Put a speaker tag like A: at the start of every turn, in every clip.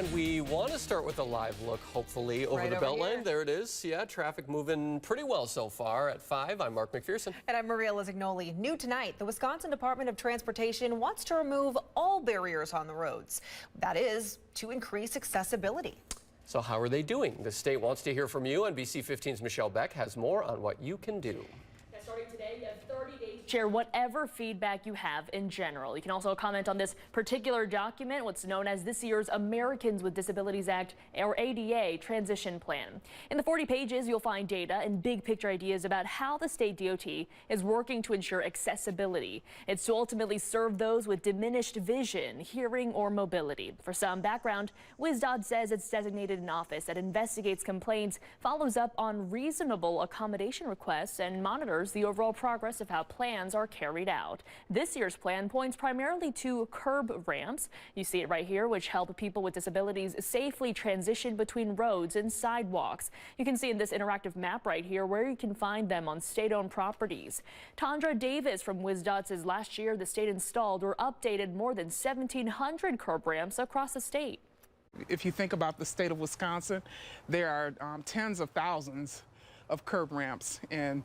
A: And we want to start with a live look, hopefully, over the Beltline. There it is. Yeah, traffic moving pretty well so far. At 5, I'm Mark McPherson.
B: And I'm Maria Lizignoli. New tonight, the Wisconsin Department of Transportation wants to remove all barriers on the roads. That is, to increase accessibility.
A: So how are they doing? The state wants to hear from you. NBC 15's Michelle Beck has more on what you can do.
C: Starting today, you have 30 days to share whatever feedback you have in general. You can also comment on this particular document, what's known as this year's Americans with Disabilities Act, or ADA, transition plan. In the 40 pages, you'll find data and big picture ideas about how the state DOT is working to ensure accessibility. It's to ultimately serve those with diminished vision, hearing, or mobility. For some background, WisDOT says it's designated an office that investigates complaints, follows up on reasonable accommodation requests, and monitors the overall progress of how plans are carried out. This year's plan points primarily to curb ramps. You see it right here, which help people with disabilities safely transition between roads and sidewalks. You can see in this interactive map right here where you can find them on state-owned properties. Tondra Davis from WisDOT says last year the state installed or updated more than 1,700 curb ramps across the state.
D: If you think about the state of Wisconsin, there are tens of thousands of curb ramps and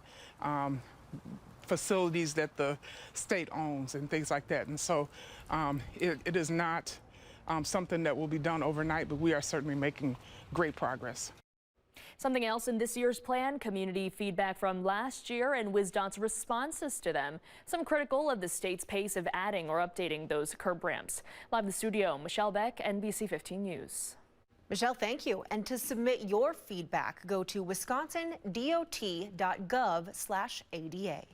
D: facilities that the state owns and things like that. And so it is not something that will be done overnight, but we are certainly making great progress.
C: Something else in this year's plan, community feedback from last year and WisDOT's responses to them. Some critical of the state's pace of adding or updating those curb ramps. Live in the studio, Michelle Beck, NBC 15 News.
B: Michelle, thank you. And to submit your feedback, go to wisconsindot.gov/ADA.